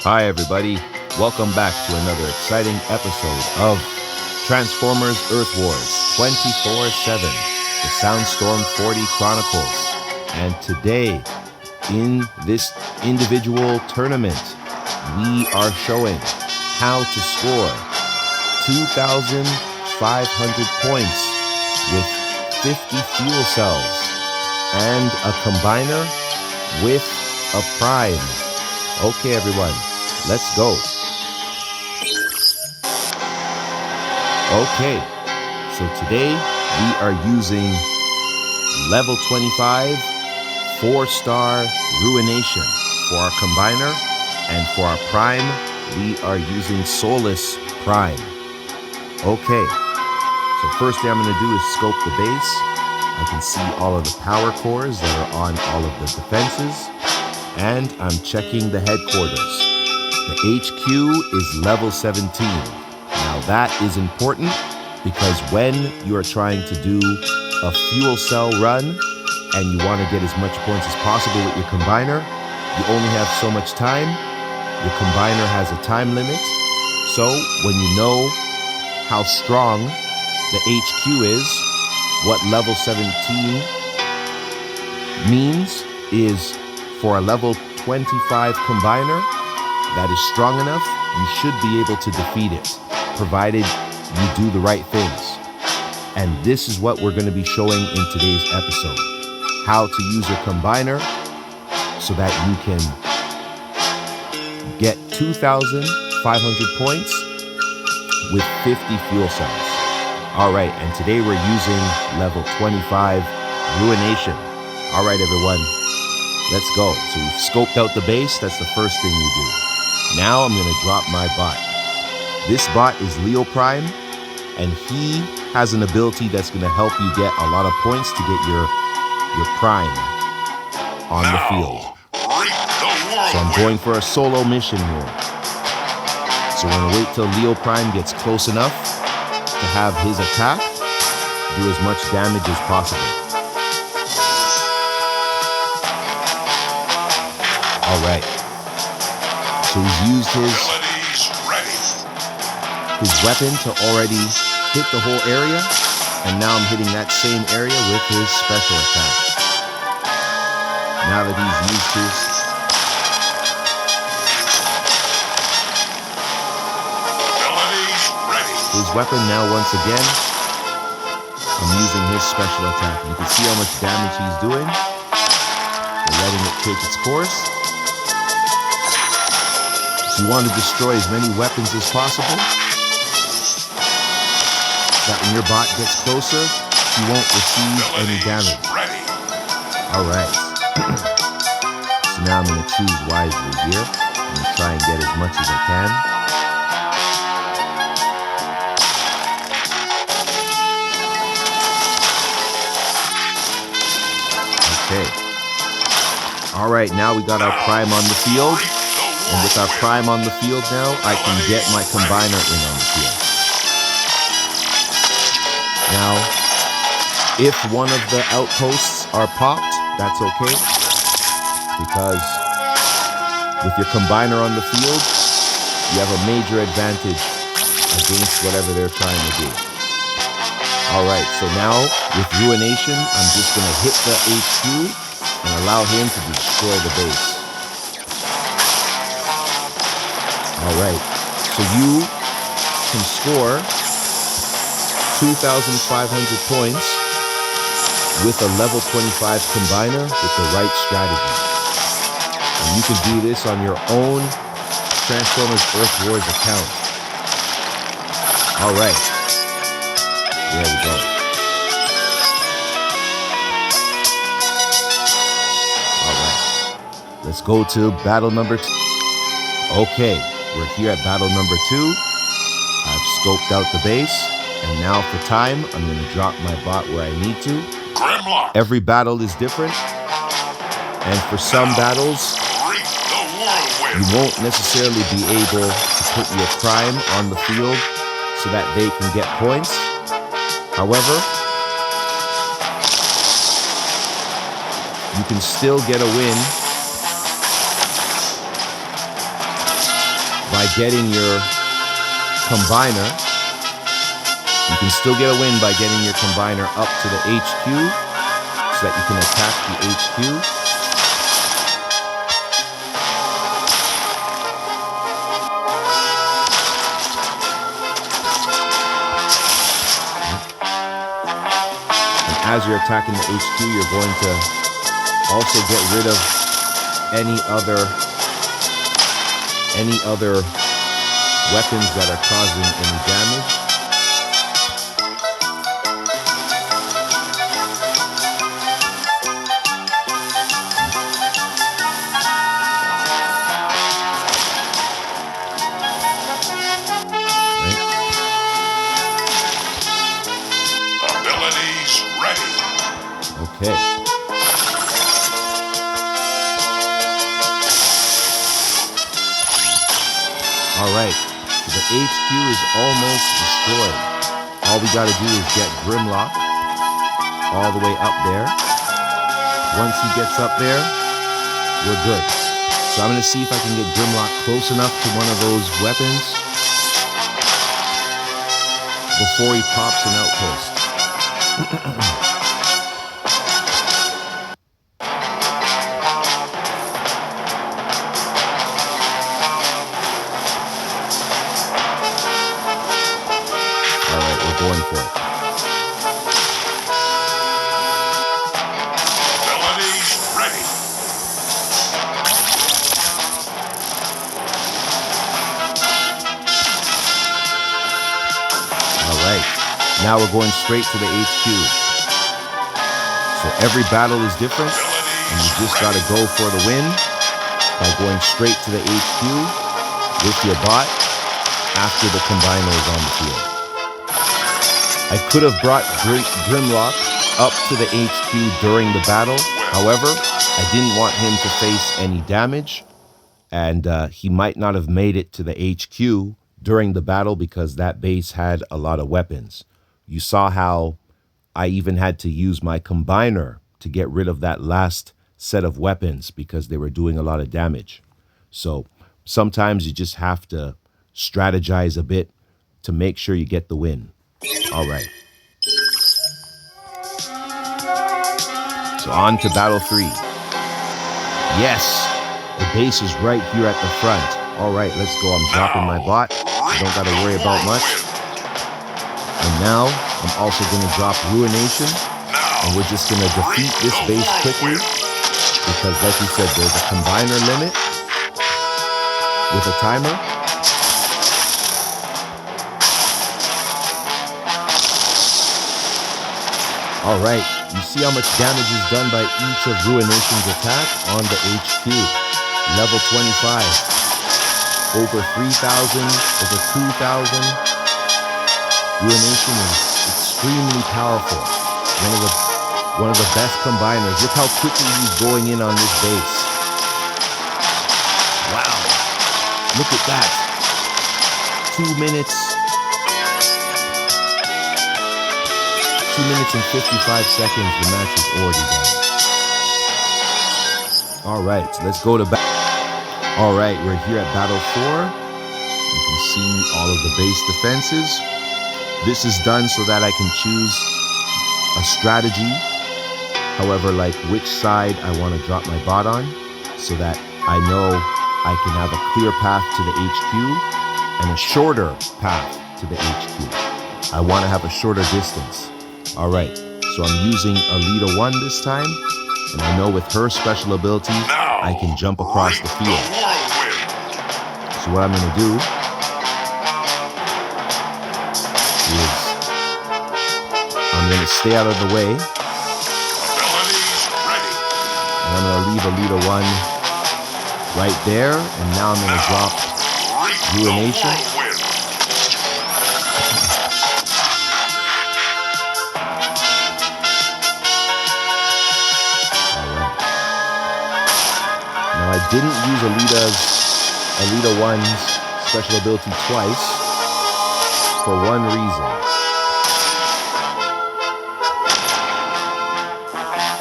Hi everybody, welcome back to another exciting episode of Transformers Earth Wars 24/7, the Soundstorm 40 Chronicles. And today, in this individual tournament, we are showing how to score 2,500 points with 50 fuel cells and a combiner with a prime. Okay everyone, let's go. Okay, so today we are using level 25 4-star Ruination for our combiner, and for our prime we are using Solus Prime. Okay, so first thing I'm going to do is scope the base. I can see all of the power cores that are on all of the defenses, and I'm checking the headquarters. The HQ is level 17. Now that is important because when you are trying to do a fuel cell run and you want to get as much points as possible with your combiner, you only have so much time. Your combiner has a time limit. So when you know how strong the HQ is, what level 17 means is for a level 25 combiner that is strong enough, you should be able to defeat it, provided you do the right things. And this is what we're going to be showing in today's episode. How to use your combiner so that you can get 2,500 points with 50 fuel cells. All right, and today we're using level 25 Ruination. All right, everyone, let's go. So we've scoped out the base. That's the first thing you do. Now I'm going to drop my bot. This bot is Leo Prime, and he has an ability that's going to help you get a lot of points to get your prime on the field. So I'm going for a solo mission here. So we're going to wait till Leo Prime gets close enough to have his attack do as much damage as possible. All right. So he's used his weapon to already hit the whole area, and now I'm hitting that same area with his special attack. Now that he's used his weapon, now once again, I'm using his special attack. You can see how much damage he's doing. We're letting it take its course. So you want to destroy as many weapons as possible, so that when your bot gets closer, he won't receive any damage. Alright. So now I'm going to choose wisely here. I'm going to try and get as much as I can. Okay. Alright, now we got our prime on the field. And with our prime on the field now, I can get my combiner in on the field. Now, if one of the outposts are popped, that's okay, because with your combiner on the field, you have a major advantage against whatever they're trying to do. Alright, so now with Ruination, I'm just going to hit the HQ and allow him to destroy the base. Alright, so you can score 2,500 points with a level 25 combiner with the right strategy. And you can do this on your own Transformers Earth Wars account. Alright, there we go. Alright, let's go to battle number 2. Okay. We're here at battle number 2. I've scoped out the base, and now for time, I'm going to drop my bot where I need to. Every battle is different, and for some battles, you won't necessarily be able to put your prime on the field so that they can get points. However, you can still get a win by getting your combiner. You can still get a win by getting your combiner up to the HQ so that you can attack the HQ. As you're attacking the HQ, you're going to also get rid of any other weapons that are causing any damage. Abilities ready. Okay. All right. So the HQ is almost destroyed. All we got to do is get Grimlock all the way up there. Once he gets up there, we're good. So I'm going to see if I can get Grimlock close enough to one of those weapons before he pops an outpost. Alright, we're going for it. Abilities ready. Alright, now we're going straight to the HQ. So every battle is different, and you just gotta go for the win by going straight to the HQ with your bot after the combiner is on the field. I could have brought Grimlock up to the HQ during the battle. However, I didn't want him to face any damage, and he might not have made it to the HQ during the battle because that base had a lot of weapons. You saw how I even had to use my combiner to get rid of that last set of weapons because they were doing a lot of damage. So sometimes you just have to strategize a bit to make sure you get the win. All right. So on to battle 3. Yes, the base is right here at the front. All right, let's go. I'm dropping my bot. I don't got to worry about much. And now I'm also going to drop Ruination. And we're just going to defeat this base quickly. Because like we said, there's a combiner limit with a timer. All right, you see how much damage is done by each of Ruination's attack on the HQ. Level 25, over 3,000, over 2,000. Ruination is extremely powerful. One of the best combiners. Look how quickly he's going in on this base. Wow, look at that. 2 minutes. 2 minutes and 55 seconds, the match is already done. All right, so let's go to battle. All right, we're here at battle 4. You can see all of the base defenses. This is done so that I can choose a strategy. However, like which side I want to drop my bot on so that I know I can have a clear path to the HQ and a shorter path to the HQ. I want to have a shorter distance. All right, so I'm using Alita 1 this time, and I know with her special ability, I can jump across the field. So what I'm going to do is I'm going to stay out of the way, and I'm going to leave Alita 1 right there, and now I'm going to drop Ruination. I didn't use Alita 1's special ability twice for one reason.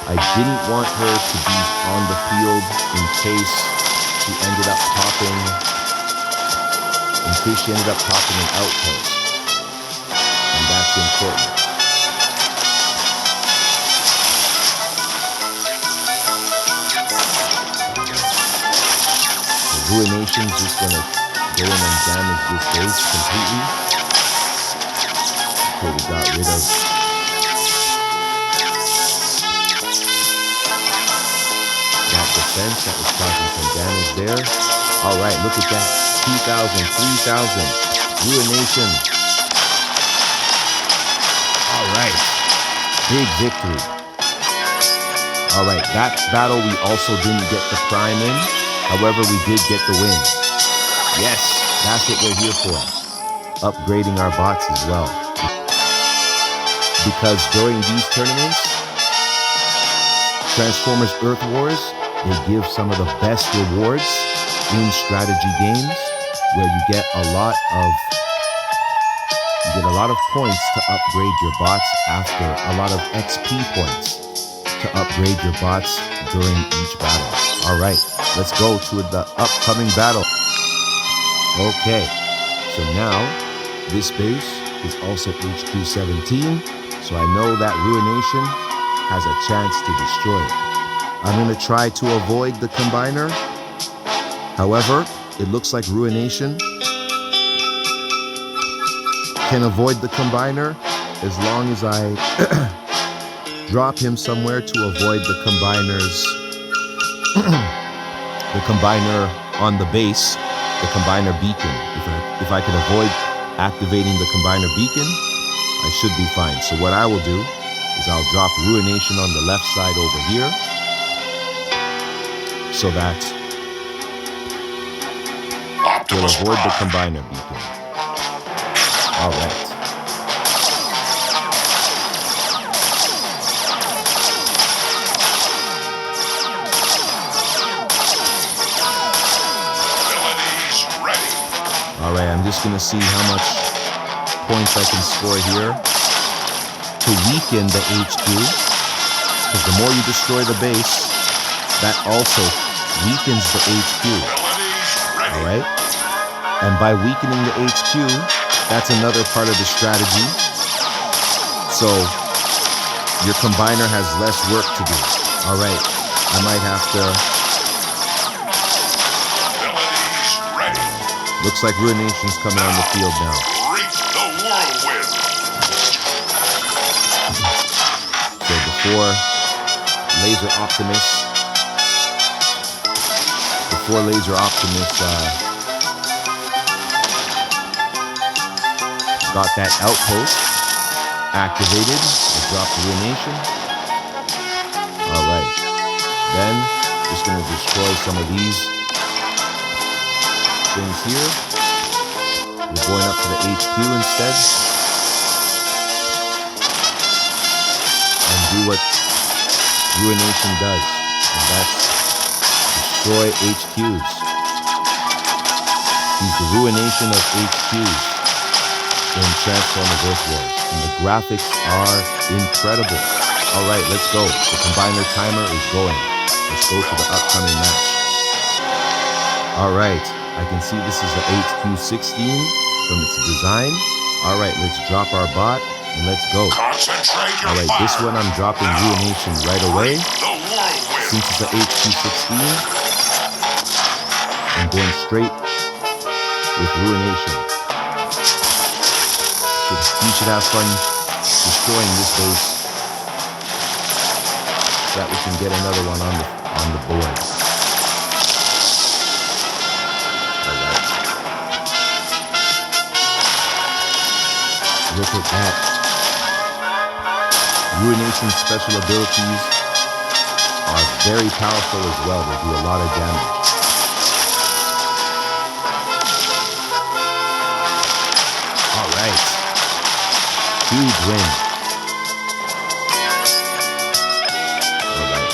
I didn't want her to be on the field in case she ended up popping fish ended up popping an outpost, and that's important. The Ruination's just gonna go in and damage this base completely. Okay, we got rid of that defense that was causing some damage there. All right, look at that. 2,000, 3,000. Ruination. All right. Big victory. All right, that battle we also didn't get the prime in. However, we did get the win. Yes, that's what we're here for. Upgrading our bots as well. Because during these tournaments, Transformers Earth Wars, they give some of the best rewards in strategy games where you get a lot of points to upgrade your bots after, a lot of XP points to upgrade your bots during each battle. All right, let's go to the upcoming battle. Okay, so now this base is also HQ 17, so I know that Ruination has a chance to destroy it. I'm going to try to avoid the Combiner. However, it looks like Ruination can avoid the Combiner as long as I drop him somewhere to avoid the Combiner on the base, the Combiner beacon. If I can avoid activating the Combiner beacon, I should be fine. So what I will do is I'll drop Ruination on the left side over here so that we'll avoid the Combiner beacon. All right. All right, I'm just gonna see how much points I can score here to weaken the HQ, because the more you destroy the base, that also weakens the HQ. All right, and by weakening the HQ, that's another part of the strategy. So your Combiner has less work to do. All right, I might have to. Looks like Ruination's coming on the field now. Reap the whirlwind. So before Laser Optimus got that outpost activated, I dropped Ruination. All right, then just gonna destroy some of these things here. We're going up to the HQ instead and do what Ruination does, and that's destroy HQs. He's the Ruination of HQs in Transformers Earth Wars, and the graphics are incredible. All right, let's go. The Combiner timer is going. Let's go to the upcoming match. All right. I can see this is a HQ 16 from its design. All right, let's drop our bot and let's go. Concentrate your All right, this one I'm dropping Ruination right away. Since it's a HQ 16, I'm going straight with Ruination. You should have fun destroying this base so that we can get another one on the board. Look at that. Ruination's special abilities are very powerful as well. They do a lot of damage. All right. Huge win. All right.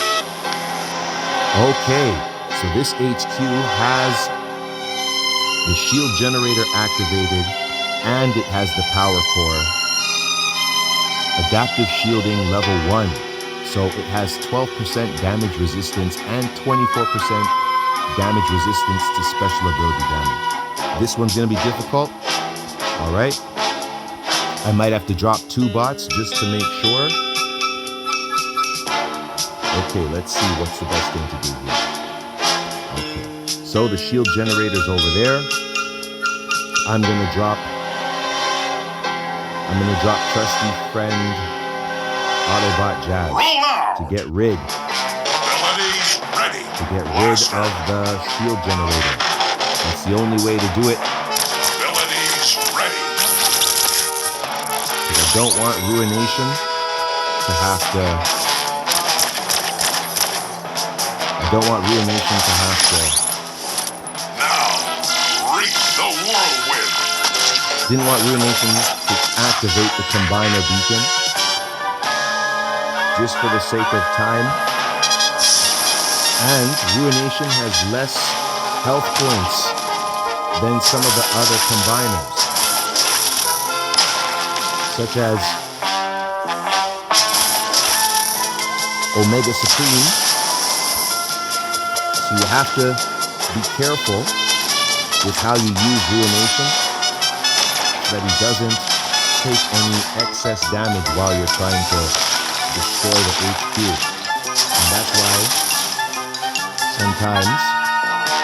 Okay. So this HQ has the shield generator activated, and it has the power core. Adaptive shielding level 1. So it has 12% damage resistance and 24% damage resistance to special ability damage. This one's going to be difficult. All right. I might have to drop 2 bots just to make sure. Okay, let's see what's the best thing to do here. Okay, so the shield generator's over there. I'm gonna drop trusty friend Autobot Jazz to get rid of the shield generator. That's the only way to do it. Because I don't want Ruination to have to. Now, reach the whirlwind. Didn't want Ruination to activate the Combiner beacon. Just for the sake of time. And Ruination has less health points than some of the other Combiners. Such as Omega Supreme. So you have to be careful with how you use Ruination so that he doesn't take any excess damage while you're trying to destroy the HQ. And that's why sometimes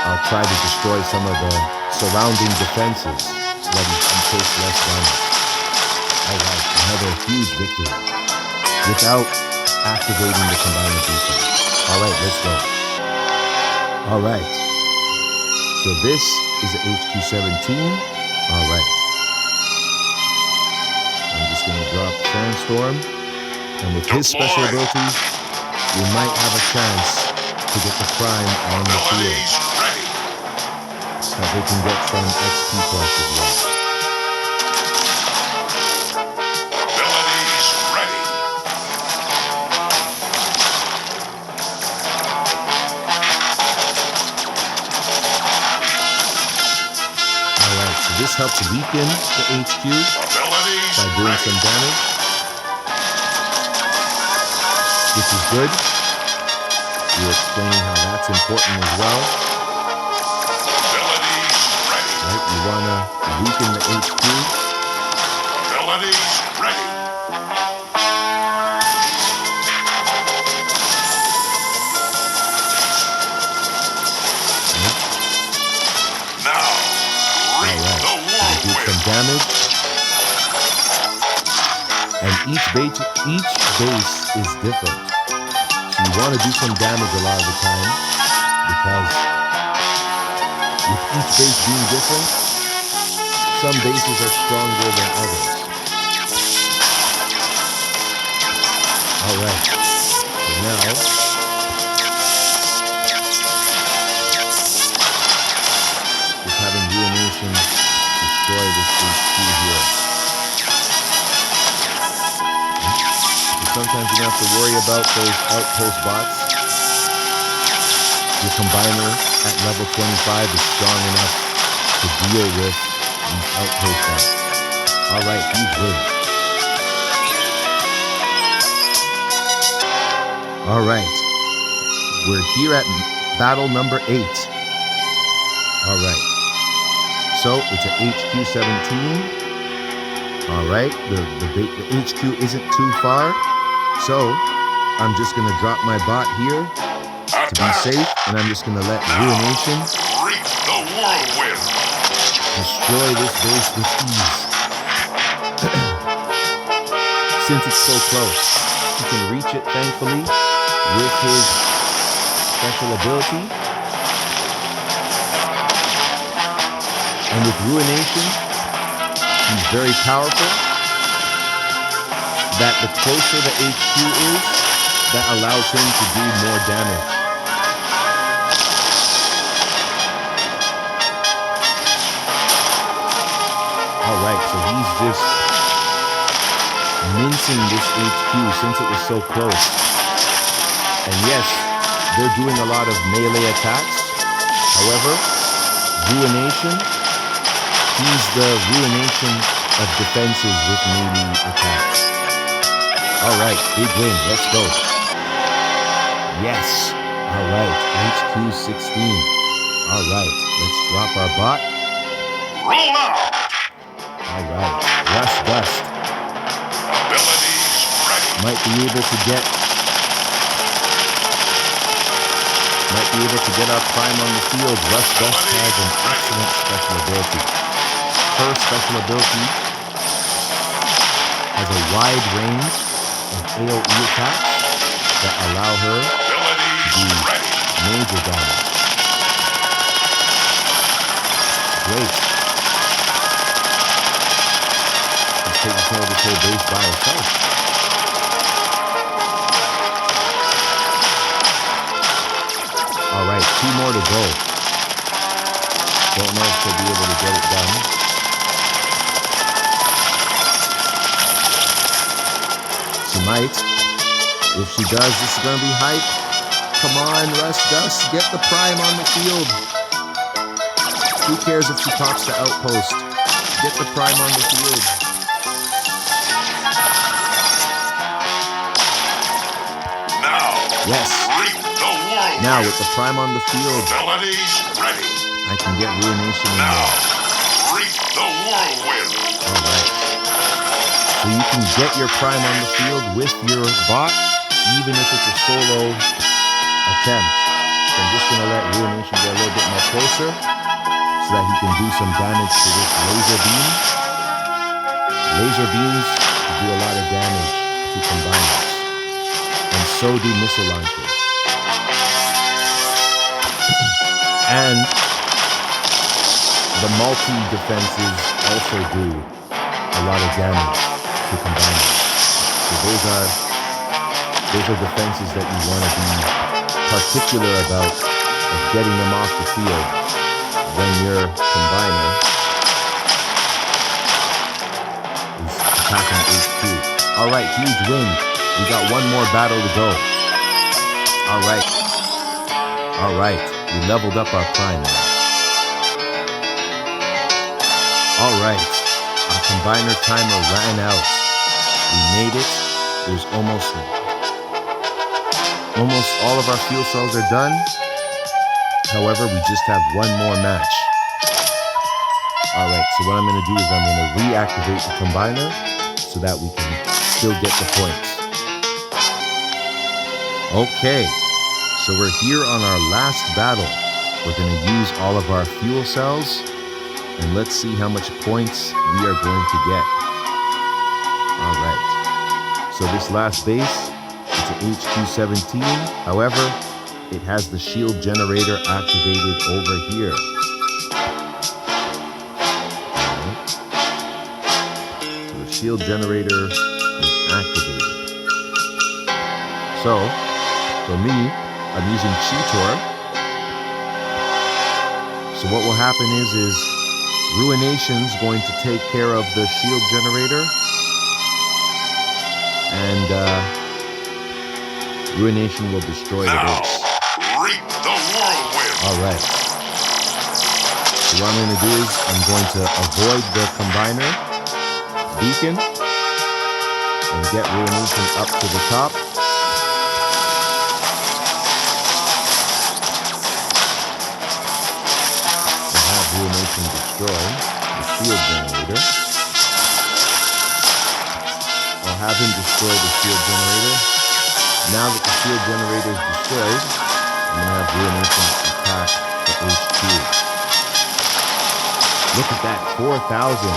I'll try to destroy some of the surrounding defenses so that he takes less damage. Alright, another huge victory without activating the Combiner beacon. Alright, let's go. Alright, so this is the HQ-17. Alright, I'm just going to drop Sandstorm, and with his special ability, we might have a chance to get the Prime on the field, so that they can get some XP points as well. This helps weaken the HQ by doing some damage, which is good. We're explaining how that's important as well. Right, you want to weaken the HQ. Abilities ready. Some damage, and each base is different, so you want to do some damage a lot of the time, because with each base being different, some bases are stronger than others. Alright, so now just having Ruination destroy this HQ here. So sometimes you don't have to worry about those outpost bots. Your Combiner at level 25 is strong enough to deal with these outpost bots. Alright, he's good. Alright, we're here at battle number 8. Alright. So it's an HQ-17. Alright, the HQ isn't too far. So I'm just going to drop my bot here to be safe. And I'm just going to let Ruination destroy this base with ease. Since it's so close, he can reach it thankfully with his special ability. And with Ruination, he's very powerful. That the closer the HQ is, that allows him to do more damage. Alright, so he's just mincing this HQ since it was so close. And yes, they're doing a lot of melee attacks. However, Ruination, he's the Ruination of defenses with melee attacks. Alright, big win. Let's go. Yes. Alright, HQ-16. Alright, let's drop our bot. Roll out. Alright, Rust Dust Abilities ready. might be able to get our prime on the field. Rust Dust has an excellent special ability. Her special ability has a wide range of AoE attacks that allow her to Abilities do ready. major damage. Great. She's taking care of this whole base by herself. Alright, 2 more to go. Don't know if she'll be able to get it done. She might. If she does, this is going to be hype. Come on, Rust Dust, get the prime on the field. Who cares if she pops the outpost? Get the prime on the field. Now. Yes. Reap the whirlwind. Now, with the prime on the field, Abilities ready. I can get Ruination in Now. there. Reap the whirlwind. Alright. So you can get your prime on the field with your bot, even if it's a solo attempt. So I'm just going to let Ruination get a little bit more closer so that he can do some damage to this laser beam. Laser beams do a lot of damage to combiners, and so do missile launchers. And the multi-defenses also do a lot of damage to combiners. So those are defenses that you want to be particular about of getting them off the field when your combiner is attacking HQ. Alright, huge win. We got one more battle to go. Alright, we leveled up our prime now. Alright, our combiner timer ran out. We made it. There's almost all of our fuel cells are done. However, we just have one more match. Alright, so what I'm going to do is I'm going to reactivate the combiner so that we can still get the points. Okay, so we're here on our last battle. We're going to use all of our fuel cells, and let's see how much points we are going to get. Alright, so this last base, it's an HQ-17. However, it has the shield generator activated over here. So the shield generator is activated. So, for me, I'm using Cheetor. So what will happen is Ruination's going to take care of the shield generator, and Ruination will destroy the base. Reap the whirlwind. Alright. So what I'm going to do is I'm going to avoid the combiner beacon and get Ruination up to the top. And have Ruination destroy the shield generator. I'll have him destroy the shield generator. Now that the shield generator is destroyed, I'm going to have Ruination attack the HQ. Look at that, 4,000.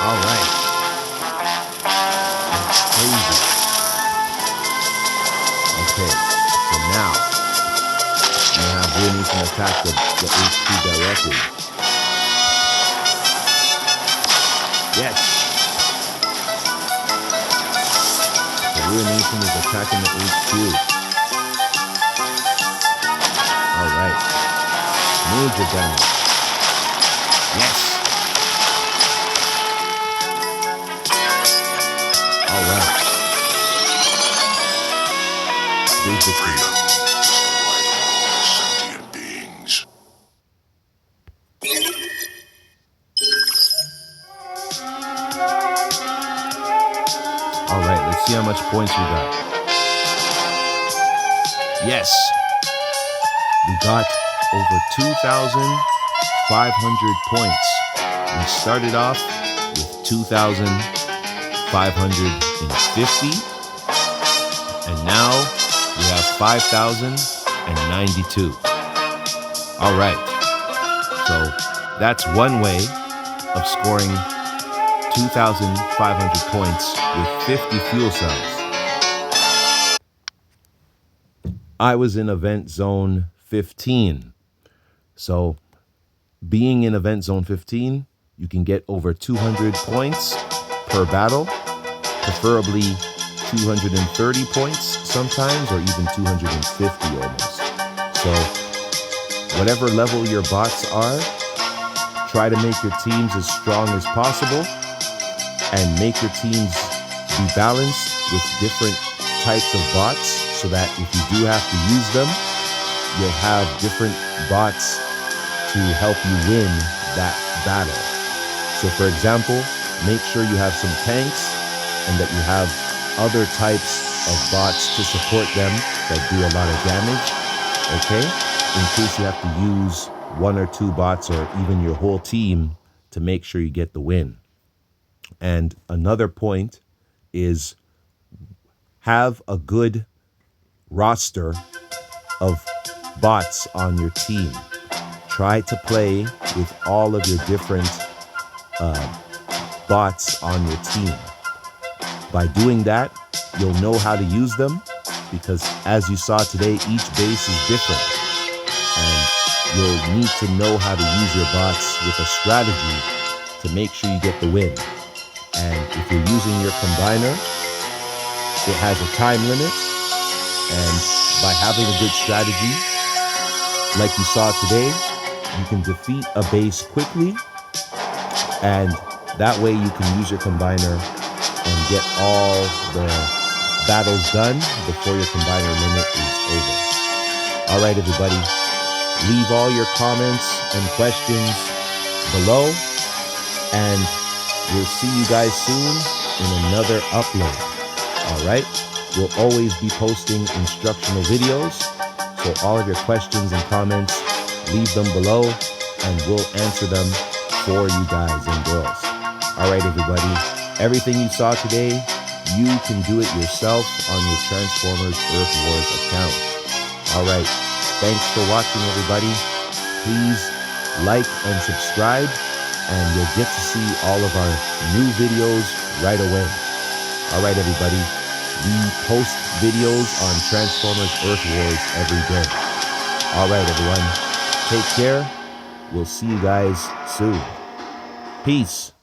Alright. That's crazy. Okay, so now I'm going to have Ruination attack the HQ directly. Yes. Ruination is attacking the HQ. Alright. Major damage. Yes. Alright. Big victory. Sentient beings. Alright, let's see how much points we got. Yes. We got over 2,500 points. We started off with 2,550, and now we have 5,092. All right, so that's one way of scoring 2,500 points with 50 fuel cells. I was in event zone 15. So being in event zone 15, you can get over 200 points per battle, preferably 230 points sometimes, or even 250 almost. So whatever level your bots are, try to make your teams as strong as possible and make your teams be balanced with different types of bots so that if you do have to use them, you'll have different bots to help you win that battle. So for example, make sure you have some tanks and that you have other types of bots to support them that do a lot of damage, okay? In case you have to use one or two bots or even your whole team to make sure you get the win. And another point is have a good roster of bots on your team. Try to play with all of your different bots on your team. By doing that, you'll know how to use them because as you saw today, each base is different. And you'll need to know how to use your bots with a strategy to make sure you get the win. And if you're using your combiner, it has a time limit. And by having a good strategy, like you saw today, you can defeat a base quickly. And that way you can use your combiner and get all the battles done before your combiner limit is over. All right, everybody, leave all your comments and questions below, and we'll see you guys soon in another upload. All right, we'll always be posting instructional videos, so all of your questions and comments, leave them below, and we'll answer them for you guys and girls. All right, everybody, everything you saw today, you can do it yourself on your Transformers Earth Wars account. All right, thanks for watching, everybody. Please like and subscribe, and you'll get to see all of our new videos right away. All right, everybody, we post videos on Transformers Earth Wars every day. All right, everyone, take care. We'll see you guys soon. Peace.